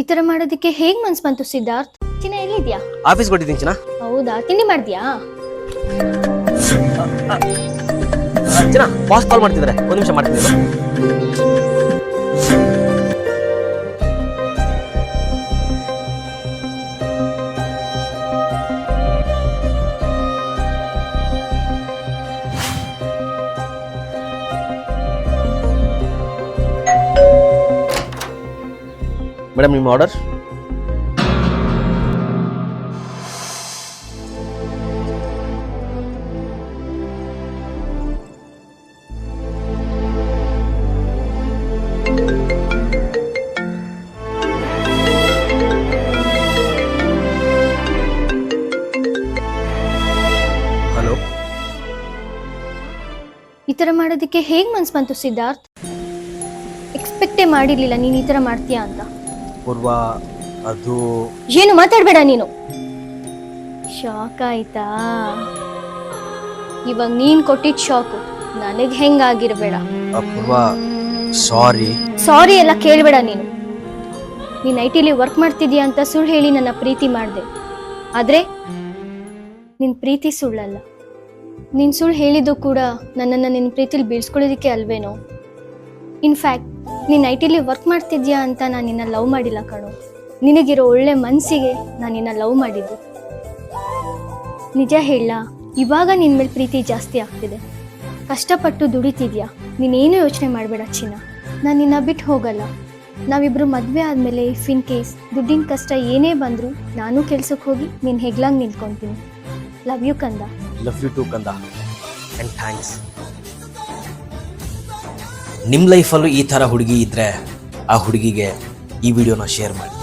ಈ ತರ ಮಾಡೋದಕ್ಕೆ ಹೇಗ್ ಮನ್ಸ್ ಬಂತು ಸಿದ್ಧಾರ್ಥ್? ಚಿನ್ನ ಎಲ್ಲಿದ್ಯಾ? ಆಫೀಸ್ ಕೊಟ್ಟಿದ್ದೀನಿ ಚಿನ್ನ. ಹೌದಾ, ತಿಂಡಿ ಮಾಡ್ದ್ಯಾ? ಚಿನ್ನ ಬಾಸ್ ಕಾಲ್ ಮಾಡ್ತಿದ್ದಾರೆ, ಒಂದು ನಿಮಿಷ ಮಾಡ್ತೀನಿ. ಮೇಡಮ್ ನಿಮ್ಮ ಆರ್ಡರ್. ಹಲೋ. ಈ ತರ ಮಾಡೋದಕ್ಕೆ ಹೇಗ್ ಮನ್ಸ್ ಬಂತು ಸಿದ್ಧಾರ್ಥ್? ಎಕ್ಸ್ಪೆಕ್ಟೇ ಮಾಡಿರ್ಲಿಲ್ಲ ನೀನ್ ಈ ತರ ಮಾಡ್ತೀಯಾ ಅಂತ. ಪೂರ್ವ, ಅದು ಏನು ಮಾತಾಡ್ಬೇಡ ನೀನು. ಶಾಕ್ ಆಯ್ತಾ? ಇವಾಗ ನೀನ್ ಕೊಟ್ಟಿದ್ ಶಾಕು ನನಗ್ ಹೆಂಗಾಗಿರ್ಬೇಡ. ಪೂರ್ವ ಸಾರಿ. ಸಾರಿ ಎಲ್ಲ ಕೇಳ್ಬೇಡ ನೀನು. ನೀನ್ ಐಟಿಲಿ ವರ್ಕ್ ಮಾಡ್ತಿದ್ಯಾ ಅಂತ ಸುಳ್ಳು ಹೇಳಿ ನನ್ನ ಪ್ರೀತಿ ಮಾಡ್ದೆ. ಆದ್ರೆ ನಿನ್ ಪ್ರೀತಿ ಸುಳ್ಳಲ್ಲ. ನೀನ್ ಸುಳ್ಳು ಹೇಳಿದ್ದು ಕೂಡ ನನ್ನನ್ನು ನಿನ್ನ ಪ್ರೀತಿಲಿ ಬೀಳ್ಸ್ಕೊಳ್ಳೋದಿಕ್ಕೆ ಅಲ್ವೇನೋ. ಇನ್ಫ್ಯಾಕ್ಟ್ ನೀನ್ ಐಟಿಲಿ ವರ್ಕ್ ಮಾಡ್ತಿದ್ಯಾ ಅಂತ ನಾನು ನಿನ್ನ ಲವ್ ಮಾಡಿಲ್ಲ ಕಣೋ. ನಿನಗಿರೋ ಒಳ್ಳೆ ಮನಸ್ಸಿಗೆ ನಾನು ನಿನ್ನ ಲವ್ ಮಾಡಿದ್ದು. ನಿಜ ಹೇಳ, ಇವಾಗ ನಿನ್ ಮೇಲೆ ಪ್ರೀತಿ ಜಾಸ್ತಿ ಆಗ್ತಿದೆ. ಕಷ್ಟಪಟ್ಟು ದುಡಿತಿದ್ಯಾ, ನೀನೇನು ಯೋಚನೆ ಮಾಡಬೇಡ ಚಿನ್ನ. ನಾನು ನಿನ್ನ ಬಿಟ್ಟು ಹೋಗಲ್ಲ. ನಾವಿಬ್ರು ಮದುವೆ ಆದಮೇಲೆ ಇಫ್ ಇನ್ ಕೇಸ್ ದುಡ್ಡಿನ ಕಷ್ಟ ಏನೇ ಬಂದರೂ ನಾನು ಕೆಲ್ಸಕ್ಕೆ ಹೋಗಿ ನಿನ್ನ ಹೆಗ್ಲಾಗಿ ನಿಂತ್ಕೊತೀನಿ. ಲವ್ ಯು ಕಂದ. ಲವ್ ಯು ಟು ಕಂದ, ಆ್ಯಂಡ್ ಥ್ಯಾಂಕ್ಸ್. ನಿಮ್ಮ ಲೈಫಲ್ಲೂ ಈ ಥರ ಹುಡುಗಿ ಇದ್ದರೆ ಆ ಹುಡುಗಿಗೆ ಈ ವಿಡಿಯೋನ ಶೇರ್ ಮಾಡಿ.